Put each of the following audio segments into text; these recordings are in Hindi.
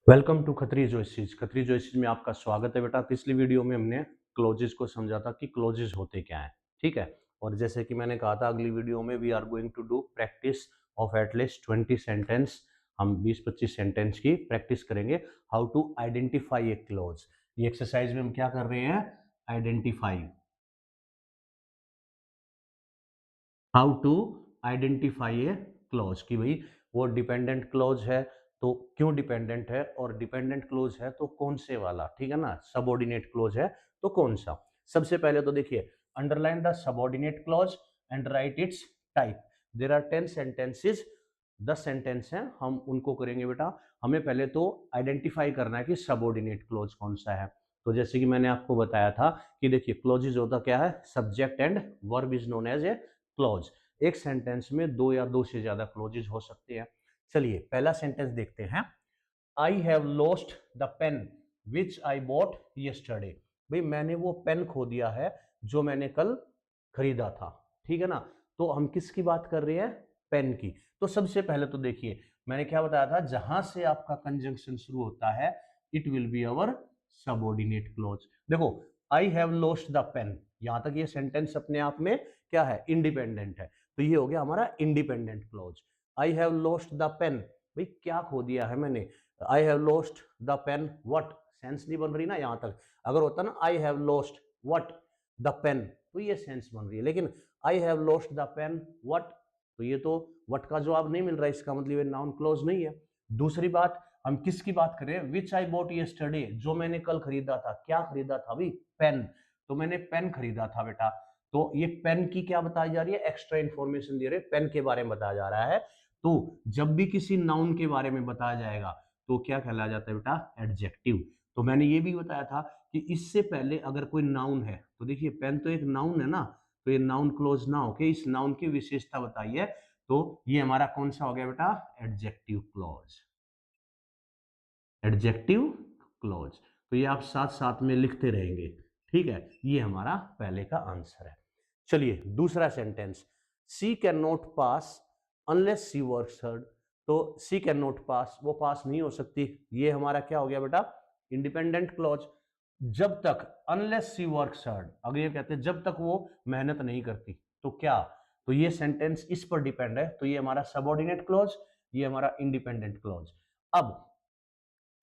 Welcome to Khatri juices. Khatri juices में आपका स्वागत है बेटा। पिछली वीडियो में हमने क्लोजेस को समझा था कि क्लोजेस होते क्या हैं, ठीक है। और जैसे कि मैंने कहा था, अगली वीडियो में we are going to do practice of at least 20 sentence. हम 20-25 सेंटेंस की प्रैक्टिस करेंगे। How to identify a clause. ये एक्सरसाइज में हम क्या कर रहे हैं? Identify. How to identify a clause, कि भाई वो डिपेंडेंट क्लॉज है तो क्यों डिपेंडेंट है, और डिपेंडेंट क्लॉज है तो कौन से वाला, ठीक है ना। सबऑर्डिनेट क्लॉज है तो कौन सा। सबसे पहले तो देखिए, underline the subordinate clause and write its type. There are 10 sentences, 10 sentence हैं, हम उनको करेंगे बेटा। हमें पहले तो आइडेंटिफाई करना है कि सबऑर्डिनेट क्लॉज कौन सा है। तो जैसे कि मैंने आपको बताया था कि देखिए, क्लॉजेज होता क्या है? Subject and verb is known as a clause. एक सेंटेंस में दो या दो से ज्यादा क्लॉजेज हो सकते हैं। चलिए पहला सेंटेंस देखते हैं। I have lost the pen which I bought yesterday. भाई मैंने वो पेन खो दिया है जो मैंने कल खरीदा था, ठीक है ना। तो हम किसकी बात कर रहे हैं? पेन की। तो सबसे पहले तो देखिए, मैंने क्या बताया था, जहां से आपका कंजंक्शन शुरू होता है it will be our subordinate clause. देखो, I have lost the pen, यहां तक ये सेंटेंस अपने आप में क्या है? इंडिपेंडेंट है। तो ये हो गया हमारा independent clause. I have lost the pen, भाई क्या खो दिया है मैंने? I have lost the pen what, sense नहीं बन रही ना यहां तक। अगर होता ना I have lost what the pen, तो ये सेंस बन रही है। लेकिन I have lost the pen what, तो ये तो वट का जवाब नहीं मिल रहा है, इसका मतलब ये नाउन क्लोज नहीं है। दूसरी बात, हम किसकी बात करें? विच आई बॉट यस्टरडे, जो मैंने कल खरीदा था। क्या खरीदा था भाई? पेन। तो मैंने पेन खरीदा था बेटा। तो ये पेन की क्या बताई जा रही है? एक्स्ट्रा इंफॉर्मेशन दे रहे, पेन के बारे में बताया जा रहा है। तो जब भी किसी नाउन के बारे में बताया जाएगा तो क्या कहलाया जाता है बेटा? एडजेक्टिव। तो मैंने ये भी बताया था कि इससे पहले अगर कोई नाउन है, तो देखिए पेन तो एक नाउन है ना, तो ये नाउन क्लोज ना होके इस नाउन की विशेषता बताइए, तो ये हमारा कौन सा हो गया बेटा? Adjective clause. Adjective clause. तो ये आप साथ साथ में लिखते रहेंगे, ठीक है। ये हमारा पहले का आंसर है। चलिए दूसरा sentence, she can not pass unless she works hard. तो सी कैन नॉट पास, वो पास नहीं हो सकती, ये हमारा क्या हो गया बेटा? Independent clause. जब तक, अनलेस सी वर्क्स हार्ड, अगर ये कहते हैं जब तक वो मेहनत नहीं करती, तो क्या? तो ये सेंटेंस इस पर डिपेंड है, तो ये हमारा सबऑर्डिनेट क्लॉज, ये हमारा इंडिपेंडेंट क्लॉज। अब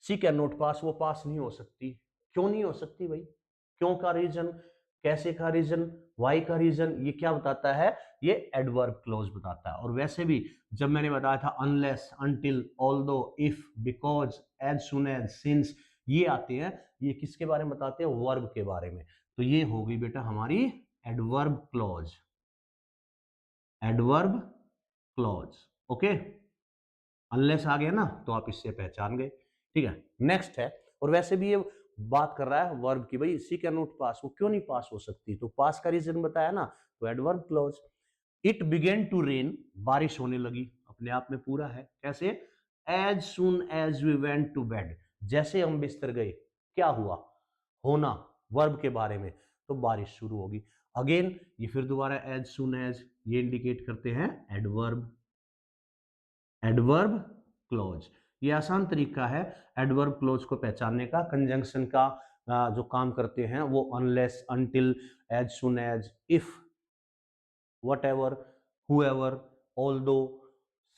सी कैन नॉट पास, वो पास नहीं हो सकती। क्यों नहीं हो सकती भाई? क्यों का रीजन, कैसे का रीजन, वाई का रीजन, ये क्या बताता है? ये एडवर्ब क्लोज बताता है। और वैसे भी जब मैंने बताया था unless, until, although, if, because, as soon as, since, ये आते हैं, ये किसके बारे में बताते हैं? वर्ब के बारे में। तो ये हो गई बेटा हमारी adverb clause. Adverb clause, okay. Unless आ गया ना, तो आप इससे पहचान गए, ठीक है। नेक्स्ट है, और वैसे भी ये बात कर रहा है वर्ब की, भाई सी कैन नॉट पास, वो क्यों नहीं पास हो सकती? तो पास का रीजन बताया ना, तो adverb clause. It began to rain, बारिश होने लगी, अपने आप में पूरा है। कैसे? As soon as we went to bed, जैसे हम बिस्तर गए, क्या हुआ? होना, वर्ब के बारे में, तो बारिश शुरू होगी। अगेन ये फिर दोबारा एज सुन एज, ये इंडिकेट करते हैं एडवर्ब। एडवर्ब क्लोज, ये आसान तरीका है एडवर्ब क्लोज को पहचानने का। कंजंक्शन का जो काम करते हैं वो unless, until, as soon as, if, whatever, however, although,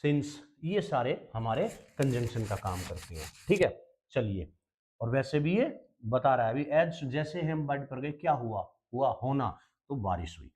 since, ये सारे हमारे कंजंक्शन का काम करते हैं, ठीक है। चलिए, और वैसे भी ये बता रहा है अभी, एज जैसे हम बेड पर गए, क्या हुआ? हुआ, होना, तो बारिश हुई।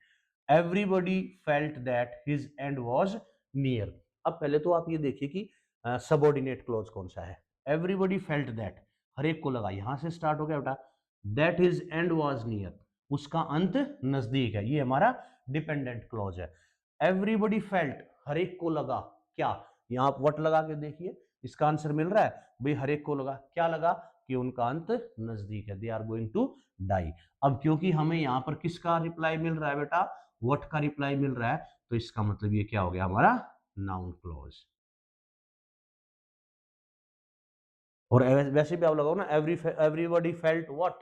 Everybody felt that his and was near. अब पहले तो आप ये देखिए कि सबऑर्डिनेट क्लॉज कौन सा है। एवरीबडी फेल्ट दैट, हर एक को लगा, यहां से स्टार्ट हो गया बेटा। That his and was near, उसका अंत नजदीक है, ये हमारा डिपेंडेंट क्लॉज है। एवरीबडी फेल्ट, हर एक को लगा, क्या? यहां आप वट लगा के देखिए, इसका आंसर मिल रहा है भाई, हर एक को लगा, क्या लगा? कि उनका अंत नजदीक है, they are going to die. अब क्योंकि हमें यहां पर किसका रिप्लाई मिल रहा है बेटा? वट का रिप्लाई मिल रहा है, तो इसका मतलब ये क्या हो गया हमारा? Noun clause. और वैसे भी आप लगाओ ना, everybody felt what,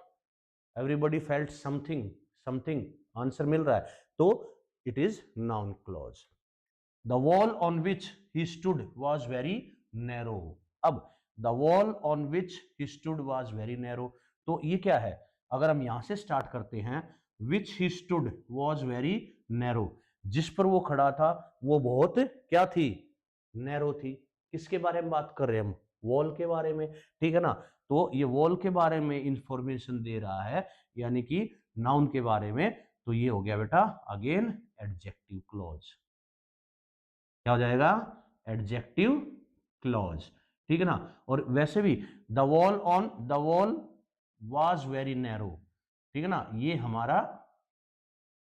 everybody felt something, something, answer मिल रहा है, तो it is noun clause. The wall on which he stood was very narrow. अब the wall on which he stood was very narrow. तो ये क्या है, अगर हम यहां से स्टार्ट करते हैं, which he stood was very narrow, जिस पर वो खड़ा था वो बहुत क्या थी, नैरो थी। किसके बारे में बात कर रहे हैं हम, वॉल के बारे में, ठीक है ना। तो ये वॉल के बारे में इंफॉर्मेशन दे रहा है, यानी कि नाउन के बारे में। तो ये हो गया बेटा अगेन एडजेक्टिव क्लॉज। क्या हो जाएगा, एडजेक्टिव क्लॉज, ठीक है ना। और वैसे भी the wall was very narrow, ठीक है ना, ये हमारा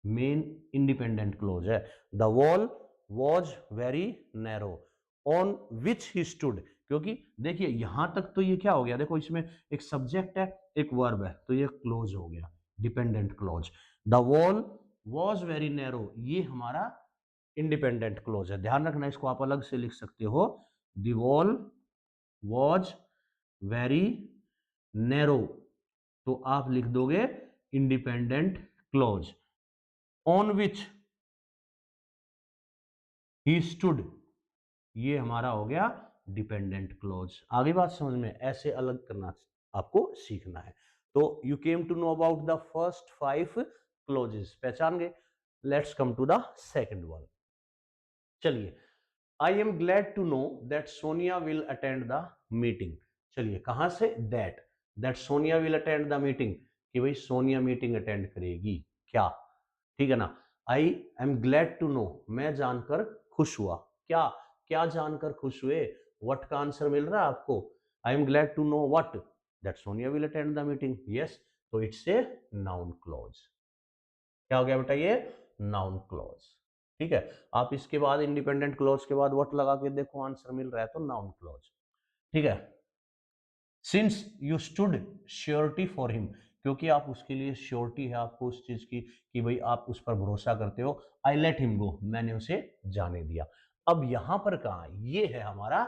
मेन इंडिपेंडेंट क्लॉज है। The wall was very narrow on which he stood, क्योंकि देखिए यहां तक तो ये क्या हो गया, देखो इसमें एक सब्जेक्ट है एक वर्ब है, तो ये क्लोज हो गया, dependent clause. The wall was very narrow, ये हमारा इंडिपेंडेंट क्लोज है। ध्यान रखना, इसको आप अलग से लिख सकते हो, the wall was very narrow, तो आप लिख दोगे independent clause. On which he stood, ये हमारा हो गया डिपेंडेंट क्लोज। आगे बात समझ में, ऐसे अलग करना आपको सीखना है। तो you came to know about the first 5 clauses, पहचान गए। Let's come to the second one. चलिए, I am glad to know that Sonia will attend the meeting. चलिए, कहां से, that Sonia will attend the meeting, कि भाई सोनिया मीटिंग अटेंड करेगी क्या, ठीक है ना। I am glad to know, मैं जानकर खुश हुआ, क्या, क्या जानकर खुश हुए, व्हाट का आंसर मिल रहा है आपको, I am glad to know what, that Sonia will attend the meeting, yes. तो इट्स ए नाउन क्लॉज। क्या हो गया बेटा, ये नाउन क्लॉज, ठीक है। आप इसके बाद इंडिपेंडेंट क्लॉज के बाद व्हाट लगा के देखो, आंसर मिल रहा है तो नाउन क्लॉज, ठीक है। Since you stood surety for him, क्योंकि आप उसके लिए श्योरिटी है आपको उस चीज की कि भाई आप उस पर भरोसा करते हो। आई लेट हिम गो, मैंने उसे जाने दिया। अब यहां पर कहा, ये है हमारा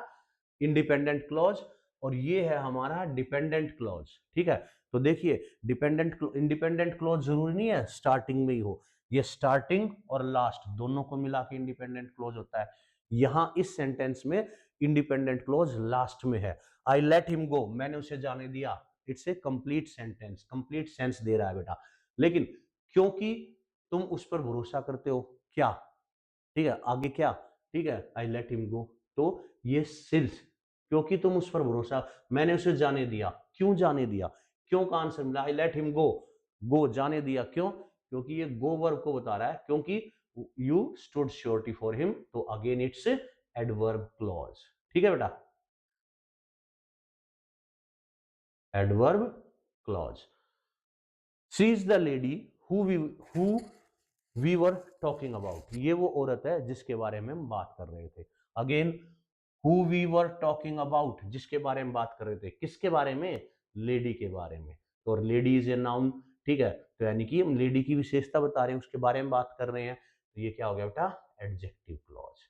इंडिपेंडेंट क्लॉज और ये है हमारा डिपेंडेंट क्लॉज, ठीक है। तो देखिए, इंडिपेंडेंट क्लॉज जरूरी नहीं है स्टार्टिंग में ही हो, ये स्टार्टिंग और लास्ट दोनों को मिला के इंडिपेंडेंट क्लॉज होता है। यहां इस सेंटेंस में इंडिपेंडेंट क्लॉज लास्ट में है। आई लेट हिम गो, मैंने उसे जाने दिया, it's a complete sentence, complete sense दे रहा है बेटा। लेकिन क्योंकि तुम उस पर भरोसा करते हो, क्या, ठीक है, आगे क्या, ठीक है, आई लेट हिम गो, तो ये सिंस, क्योंकि तुम उस पर भरोसा, मैंने उसे जाने दिया, क्यों जाने दिया, क्यों का आंसर मिला, आई लेट हिम गो, गो जाने दिया, क्यों, क्योंकि ये गो वर्ब को बता रहा है, क्योंकि you stood surety for him, तो अगेन इट्स एडवर्ब क्लॉज, ठीक है बेटा, adverb clause. She is the lady who we were talking about, ये वो औरत है जिसके बारे में हम बात कर रहे थे। Again, who we were talking about, जिसके बारे में बात कर रहे थे, किसके बारे में, लेडी के बारे में। तो लेडी इज ए नाउन, ठीक है, तो यानी कि हम लेडी की विशेषता बता रहे हैं, उसके बारे में बात कर रहे हैं, तो ये क्या हो गया बेटा, एडजेक्टिव क्लॉज,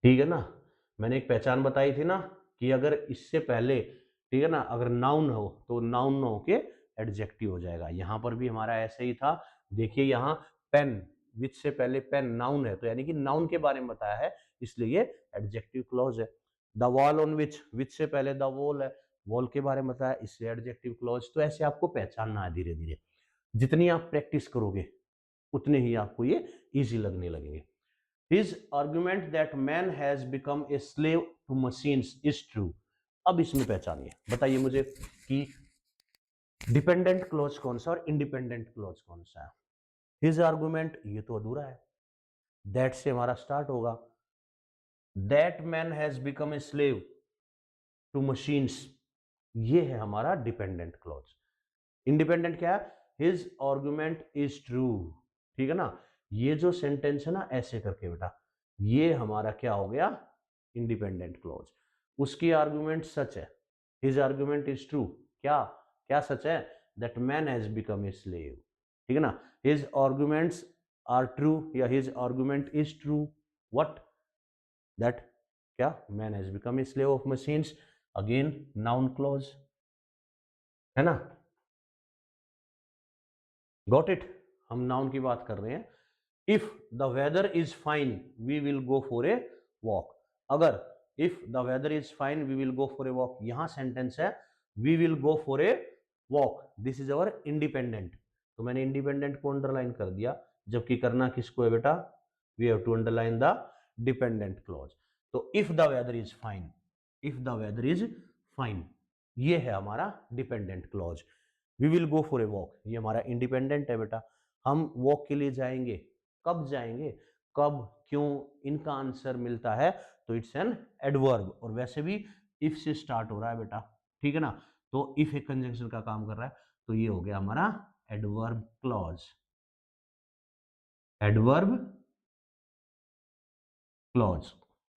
ठीक है ना। मैंने एक पहचान बताई थी ना कि अगर इससे पहले, ठीक है ना, अगर नाउन हो तो नाउन न हो के एडजेक्टिव हो जाएगा। यहां पर भी हमारा ऐसे ही था। देखिए यहाँ पेन, विच से पहले पेन नाउन है, तो यानी कि नाउन के बारे में बताया है, इसलिए ये एडजेक्टिव क्लॉज है। द वॉल ऑन विच से पहले द वॉल है, वॉल के बारे में बताया, इसलिए एडजेक्टिव क्लॉज। तो ऐसे आपको पहचानना है धीरे धीरे, जितनी आप प्रैक्टिस करोगे उतने ही आपको ये इजी लगने लगेंगे। His argument that man has become a slave to machines is true. अब इसमें पहचानिए, बताइए मुझे कि डिपेंडेंट क्लॉज कौन सा और इंडिपेंडेंट क्लॉज कौन सा है। हिज आर्गुमेंट, ये तो अधूरा है, दैट से हमारा स्टार्ट होगा, that man has become a slave to machines, ये है हमारा डिपेंडेंट क्लॉज। इंडिपेंडेंट क्या है, हिज आर्गुमेंट इज ट्रू, ठीक है ना। ये जो सेंटेंस है ना ऐसे करके बेटा, ये हमारा क्या हो गया, इंडिपेंडेंट क्लॉज। उसकी आर्गुमेंट सच है, हिज आर्गुमेंट इज ट्रू, क्या, क्या सच है, that man has become a slave, ठीक है ना। हिज आर्गुमेंट्स आर ट्रू या his argument is true, what, that क्या, man has become a slave of machines, again noun clause, है ना। गॉट इट, हम नाउन की बात कर रहे हैं। If the weather is fine we will go for a walk, अगर if the weather is fine we will go for a walk, यहां सेंटेंस है we will go for a walk, this is our independent, तो मैंने इंडिपेंडेंट को अंडरलाइन कर दिया, जबकि करना किसको है बेटा, we have to underline the dependent clause. तो if the weather is fine, if the weather is fine, ये है हमारा dependent clause. We will go for a walk, ये हमारा इंडिपेंडेंट है बेटा, हम वॉक के लिए जाएंगे, कब जाएंगे, कब, क्यों, इनका आंसर मिलता है तो इट्स एन एडवर्ब, और वैसे भी इफ से स्टार्ट हो रहा है बेटा, ठीक है ना, तो इफ एक कंजंक्शन का काम कर रहा है, तो ये हो गया हमारा adverb clause, adverb clause,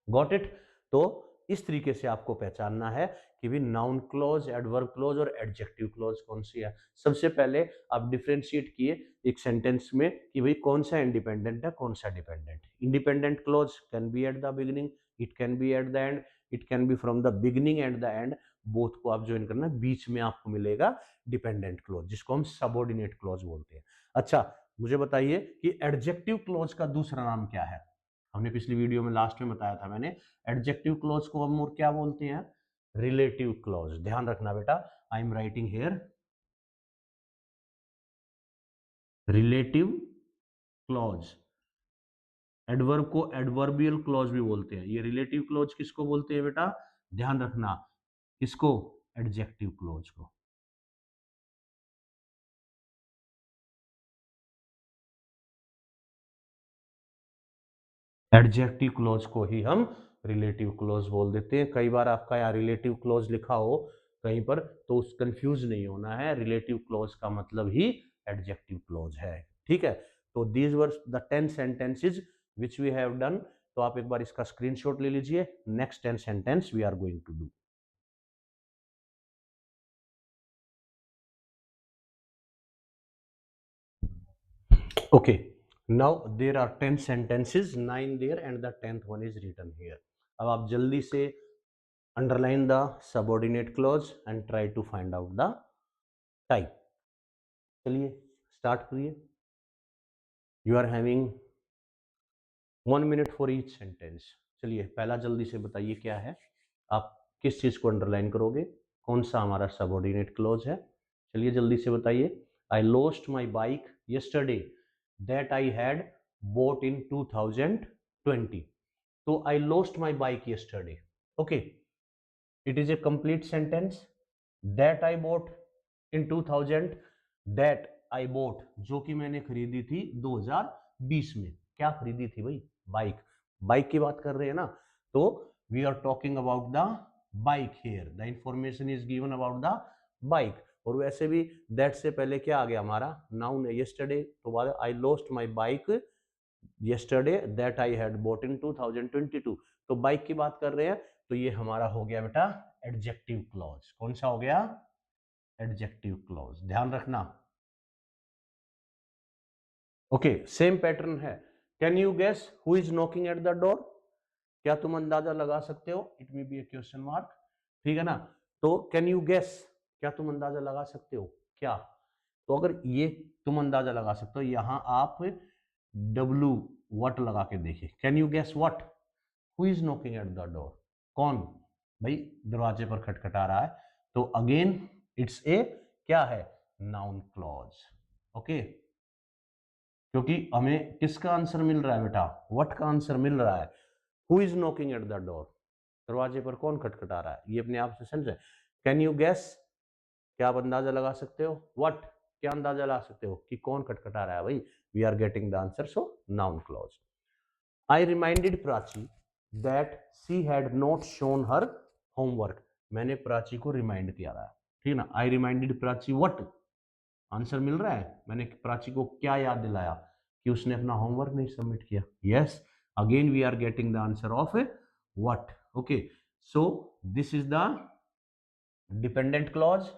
got it. तो इस तरीके से आपको पहचानना है कि भी नाउन क्लॉज, एडवर्ब क्लॉज और एडजेक्टिव क्लॉज कौन सी है। सबसे पहले आप डिफरेंशिएट किए एक सेंटेंस में कि भाई कौन सा इंडिपेंडेंट है, कौन सा dependent. Independent clause can be at the beginning, it can be at the end, it can be from the beginning and the end, both को आप ज्वाइन करना, बीच में आपको मिलेगा डिपेंडेंट क्लॉज, जिसको हम सबऑर्डिनेट क्लॉज बोलते हैं। अच्छा, मुझे बताइए कि एडजेक्टिव क्लॉज का दूसरा नाम क्या है। हमने पिछली वीडियो में लास्ट में बताया था मैंने, एडजेक्टिव क्लॉज को हम और क्या बोलते हैं, रिलेटिव क्लॉज। ध्यान रखना बेटा, I am writing here relative clause, adverb को एडवर्बियल क्लॉज भी बोलते हैं। ये रिलेटिव क्लॉज किसको बोलते हैं बेटा, ध्यान रखना, किसको, एडजेक्टिव क्लॉज को। एडजेक्टिव क्लॉज को ही हम रिलेटिव क्लॉज बोल देते हैं। कई बार आपका यहाँ रिलेटिव क्लॉज लिखा हो कहीं पर, तो उस कंफ्यूज नहीं होना है, रिलेटिव क्लॉज का मतलब ही एडजेक्टिव क्लॉज है, ठीक है। तो these were the 10 sentences which we have done. तो आप एक बार इसका स्क्रीनशॉट ले लीजिए, next 10 sentence we are going to do. Okay, now there are 10 sentences, 9 there and the 10th one is written here. अब आप जल्दी से underline the subordinate clause and try to find out the type. चलिए start करिए. You are having 1 minute for each sentence. चलिए पहला जल्दी से बताइए क्या है, आप किस चीज को अंडरलाइन करोगे, कौन सा हमारा सबऑर्डिनेट क्लॉज है। चलिए जल्दी से बताइए। I lost my bike yesterday that I had bought in 2020. So I lost my bike yesterday. Okay, it is a complete sentence. That I bought in 2000, that I bought, जो कि मैंने खरीदी थी 2020 में। क्या खरीदी थी भाई, बाइक, बाइक की बात कर रहे हैं ना, तो we are talking about the bike here, the information is given about the bike. और वैसे भी दैट से पहले क्या आ गया हमारा, नाउन है yesterday, तो बाद I lost my bike yesterday that I had bought in 2022, तो बाइक की बात कर रहे हैं, तो ये हमारा हो गया बेटा एडजेक्टिव क्लॉज। कौन सा हो गया, एडजेक्टिव क्लॉज, ध्यान रखना। ओके, सेम पैटर्न है। Can you guess who is knocking at the door, क्या तुम अंदाजा लगा सकते हो, it may be a question mark, ठीक है ना। तो कैन यू गेस, क्या तुम अंदाजा लगा सकते हो क्या, तो अगर ये तुम अंदाजा लगा सकते हो, यहां आप डब्लू वट लगा के देखिए, can you guess what, who is knocking at the door, कौन भाई दरवाजे पर खटखटा रहा है, तो अगेन इट्स ए क्या है, नाउन क्लॉज। ओके, क्योंकि हमें किसका आंसर मिल रहा है बेटा, व्हाट का आंसर मिल रहा है, who is knocking at the door, दरवाजे पर कौन खटखटा रहा है, ये अपने आप से समझे। कैन यू गेस, क्या आप अंदाजा लगा सकते हो, व्हाट, क्या अंदाजा लगा सकते हो कि कौन खटखटा रहा है भाई, we are getting the answer, so noun clause. I reminded Prachi that she had not shown her homework, मैंने प्राची को रिमाइंड किया था, ठीक है ना। I reminded Prachi what, answer मिल रहा है, मैंने प्राची को क्या याद दिलाया कि उसने अपना होमवर्क नहीं सबमिट किया। Yes, again we are getting the answer of what. Okay, so this is the dependent clause,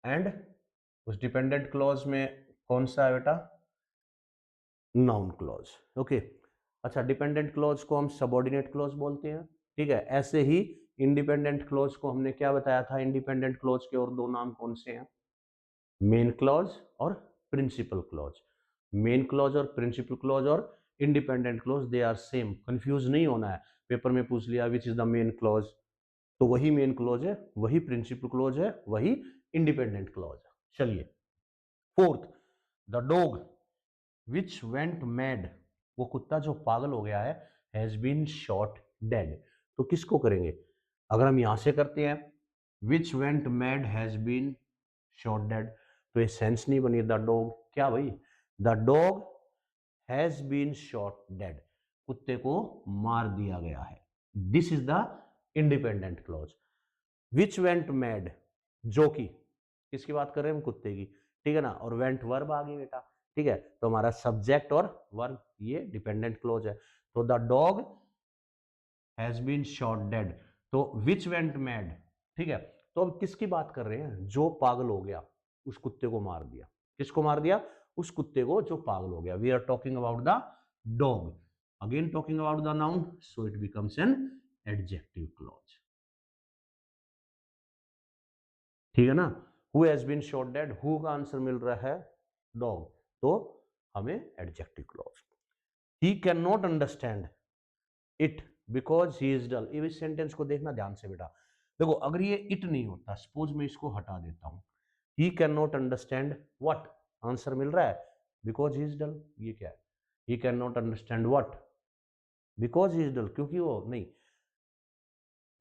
and उस डिपेंडेंट क्लॉज में कौन सा है बेटा, नाउन क्लॉज। ओके, अच्छा, डिपेंडेंट क्लॉज को हम सबऑर्डिनेट क्लॉज बोलते हैं, ठीक है। ऐसे ही इंडिपेंडेंट क्लॉज को हमने क्या बताया था, इंडिपेंडेंट क्लॉज के और दो नाम कौन से हैं, मेन क्लॉज और प्रिंसिपल क्लॉज। मेन क्लॉज और प्रिंसिपल क्लॉज और independent clause they are same, confuse नहीं होना है। पेपर में पूछ लिया which is the main clause, तो वही मेन क्लोज है, वही प्रिंसिपल क्लोज है, वही इंडिपेंडेंट क्लोज है। चलिए fourth, the dog which went mad, वो कुत्ता जो पागल हो गया है, हैज बीन शॉट डेड। तो किसको करेंगे? अगर हम यहां से करते हैं which went mad has been shot dead, तो ये सेंस नहीं बनी। द डॉग क्या भाई, the dog has been shot dead, कुत्ते को मार दिया गया है। This is the independent clause. Which went mad, जो कि, किसकी बात कर रहे हैं हम? कुत्ते की, ठीक है ना। और वेंट वर्ब आ गई बेटा, ठीक है। तो हमारा सब्जेक्ट और वर्ब ये डिपेंडेंट क्लोज है। तो the dog has been shot dead, तो विच वेंट मैड, ठीक है। तो अब किसकी बात कर रहे हैं? जो पागल हो गया, उस कुत्ते को मार दिया। किसको मार दिया? उस कुत्ते को जो पागल हो गया। We are talking about the dog, again talking about the noun, so it becomes an adjective clause, ठीक है ना। Who has been shot dead, who का आंसर मिल रहा है डॉग, तो हमें adjective clause. He can not understand it because he is dull. इस सेंटेंस को देखना ध्यान से बेटा। देखो अगर ये इट नहीं होता, सपोज मैं इसको हटा देता हूं, he can not understand what, answer मिल रहा है बिकॉज ही इज डल। ये क्या है? He can not understand what, because he is dull, क्योंकि वो नहीं,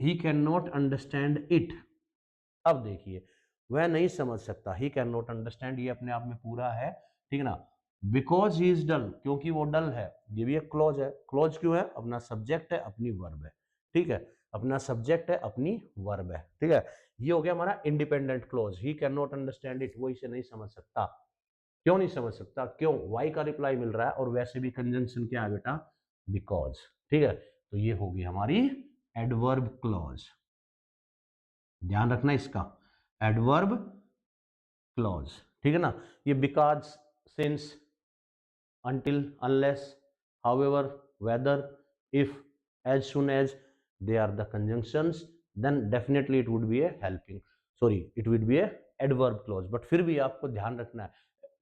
he can not understand it. अब देखिए वह नहीं समझ सकता, ही कैन नॉट अंडरस्टैंड, ये अपने आप में पूरा है, ठीक है ना। बिकॉज ही इज डल, क्योंकि वो डल है, ये भी एक क्लॉज है। क्लॉज क्यों है? अपना सब्जेक्ट है, अपनी वर्ब है, ठीक है। अपना सब्जेक्ट है, अपनी वर्ब है, ठीक है। ये हो गया हमारा independent clause. He can not understand it, वो इसे नहीं समझ सकता। क्यों नहीं समझ सकता? क्यों? वाई का रिप्लाई मिल रहा है, और वैसे भी कंजंक्शन क्या है बेटा? बिकॉज, ठीक है। तो ये होगी हमारी एडवर्ब क्लॉज, ध्यान रखना इसका, एडवर्ब क्लॉज, ठीक है ना। ये because, since, until, unless, however, whether, if, as soon as, they are the conjunctions, then definitely it would be a helping, sorry, it would be a adverb clause। but फिर भी आपको ध्यान रखना है,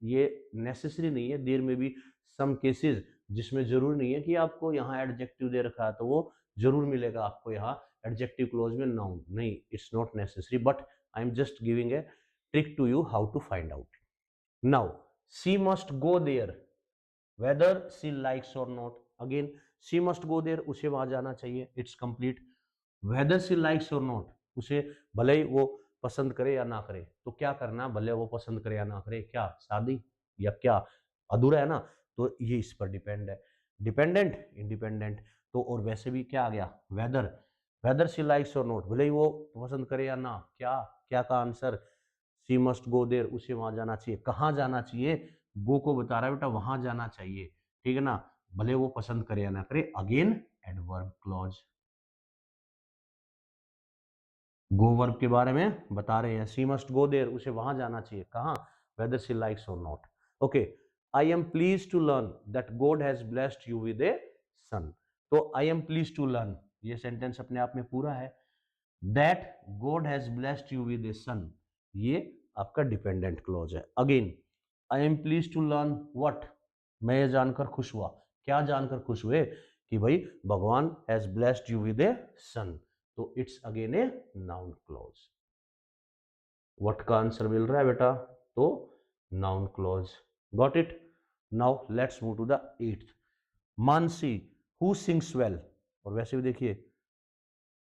ये नेसेसरी नहीं है, देर में भी सम केसेस जिसमें जरूरी नहीं है कि आपको यहाँ एडजेक्टिव दे रखा है तो वो जरूर मिलेगा आपको यहाँ एडजेक्टिव क्लोज में नाउन, नहीं, it's not necessary, but I am just giving a trick to you how to find out. Now she must go there whether she likes or not, again she must go there, उसे वहां जाना चाहिए, it's complete. whether she likes or not, उसे भले ही वो पसंद करे या ना करे, तो क्या करना, भले वो पसंद करे या ना करे, क्या शादी या क्या, अधूरा है ना। तो ये इस पर डिपेंड है, डिपेंडेंट इंडिपेंडेंट। तो और वैसे भी क्या आ गया, वेदर, वेदर शी लाइक्स और नॉट, भले ही वो पसंद करे या ना, क्या, क्या का answer, she must go there, उसे वहां जाना चाहिए। कहाँ जाना चाहिए? गो को बता रहा है बेटा, वहां जाना चाहिए, ठीक है ना, भले वो पसंद करे या ना करे, अगेन एडवर्ब क्लॉज। गो वर्ब के बारे में बता रहे हैं, शी मस्ट गो देयर, उसे वहां जाना चाहिए, कहाँ, वेदर शी लाइक्स और not. Okay, I am pleased to learn that God has blessed you with a son. तो I am pleased to learn, ये सेंटेंस अपने आप में पूरा है। That God has blessed you with a son, ये आपका डिपेंडेंट क्लॉज है। Again I am pleased to learn what, मैं ये जानकर खुश हुआ, क्या जानकर खुश हुए, कि भाई भगवान has blessed you with a son, तो it's again a noun clause. What का आंसर मिल रहा है बेटा? तो noun clause, got it. Now let's move to the eighth, Mansi who sings well, और वैसे भी देखिए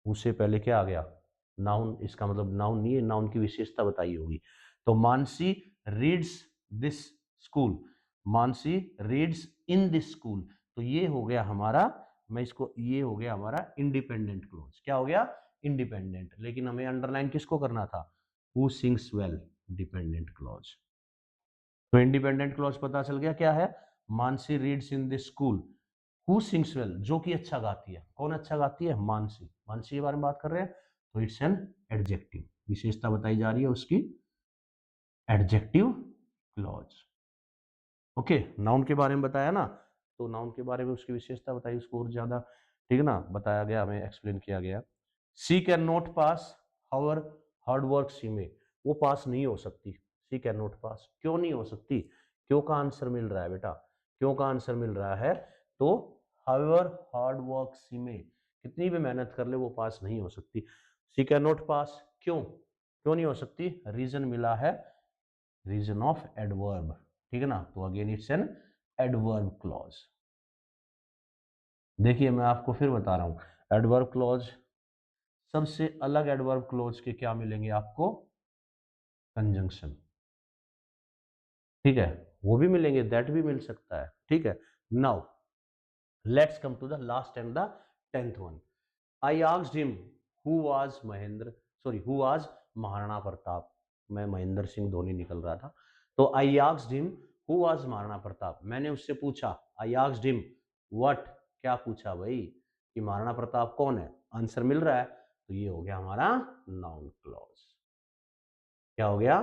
उससे पहले क्या आ गया, नाउन, इसका मतलब नाउन नहीं है, नाउन की विशेषता बताई होगी। तो Mansi reads this school, Mansi reads in this school, तो ये हो गया हमारा, मैं इसको, ये हो गया हमारा इंडिपेंडेंट क्लोज। क्या हो गया? इंडिपेंडेंट। लेकिन हमें अंडरलाइन किसको करना था? Who sings well, dependent clause. तो इंडिपेंडेंट क्लोज पता चल गया क्या है, Mansi reads in this school, who sings well, जो कि अच्छा गाती है, कौन अच्छा गाती है? मानसी, मानसी के बारे में बात कर रहे हैं, तो इट्स एन एडजेक्टिव, विशेषता बताई जा रही है उसकी, एडजेक्टिव क्लॉज। ओके, नाउन के बारे में बताया ना, तो नाउन के बारे में उसकी विशेषता बताई, उसको और ज्यादा, ठीक है ना, बताया गया, हमें एक्सप्लेन किया गया। She can not pass however hard work she में, वो पास नहीं हो सकती, सी कैन नॉट पास, क्यों नहीं हो सकती? क्यों का आंसर मिल रहा है बेटा, क्यों का आंसर मिल रहा है, तो हाउएवर हार्ड वर्क सी में, कितनी भी मेहनत कर ले वो पास नहीं हो सकती। शी कैन नॉट पास, क्यों क्यों नहीं हो सकती? रीजन मिला है, रीजन ऑफ एडवर्ब, ठीक है ना। तो again it's an adverb clause. देखिए मैं आपको फिर बता रहा हूं, एडवर्ब क्लॉज सबसे अलग एडवर्ब क्लॉज के क्या मिलेंगे आपको? कंजंक्शन, ठीक है, वो भी मिलेंगे, दैट भी मिल सकता है, ठीक है। Now let's come to the last and the 10th one. I asked him who was Mahendra, sorry who was Maharana Pratap. मैं महेंद्र सिंह धोनी निकल रहा था। तो I asked him who was Maharana Pratap, मैंने उससे पूछा। आई आस्क्ड हिम व्हाट, क्या पूछा भाई कि महाराणा प्रताप कौन है? आंसर मिल रहा है, तो ये हो गया हमारा नाउन क्लॉज। क्या हो गया?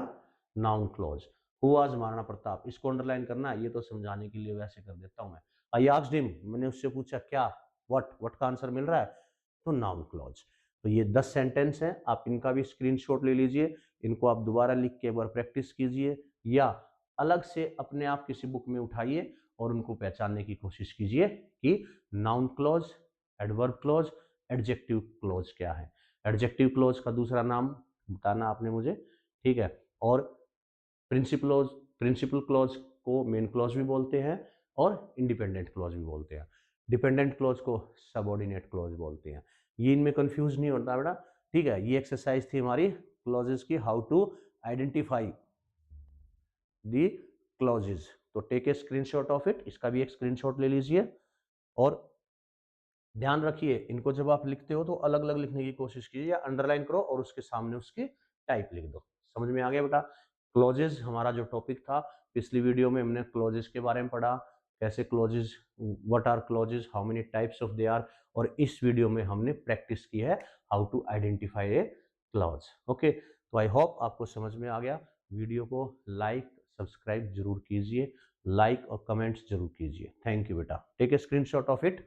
Noun clause. Who was Maharana Pratap, इसको अंडरलाइन करना है, ये तो समझाने के लिए वैसे कर देता हूं मैं। आई आस्क्ड हिम, मैंने उससे पूछा क्या, व्हाट का आंसर मिल रहा है, तो नाउन क्लॉज। तो ये 10 सेंटेंस हैं, आप इनका भी स्क्रीनशॉट ले लीजिए, इनको आप दोबारा लिख के एक बार प्रैक्टिस कीजिए, या अलग से अपने आप किसी बुक में उठाइए और उनको पहचानने की कोशिश कीजिए कि noun clause, adverb clause, adjective clause क्या है। एडजेक्टिव क्लॉज का दूसरा नाम बताना आपने मुझे, ठीक है। और प्रिंसिपल क्लॉज को मेन क्लॉज भी बोलते हैं और इंडिपेंडेंट क्लॉज भी बोलते हैं। डिपेंडेंट क्लॉज को सबऑर्डिनेट क्लॉज बोलते हैं। ये इनमें कंफ्यूज नहीं होता बेटा, ठीक है। ये एक्सरसाइज थी हमारी क्लॉजेस की, how to identify the clauses. तो take a screenshot of it, इसका भी एक स्क्रीनशॉट ले लीजिए। और ध्यान रखिए, इनको जब आप लिखते हो तो अलग अलग लिखने की कोशिश कीजिए, या अंडरलाइन करो और उसके सामने उसकी टाइप लिख दो। समझ में आ गया बेटा? क्लॉजेज हमारा जो टॉपिक था, पिछली वीडियो में हमने क्लॉजेज के बारे में पढ़ा, कैसे clauses, what are clauses, how many types of they are. और इस वीडियो में हमने प्रैक्टिस की है how to identify a clause. Okay, तो आई होप आपको समझ में आ गया। वीडियो को लाइक सब्सक्राइब जरूर कीजिए, लाइक और कमेंट्स जरूर कीजिए। थैंक यू बेटा, take a screenshot of it.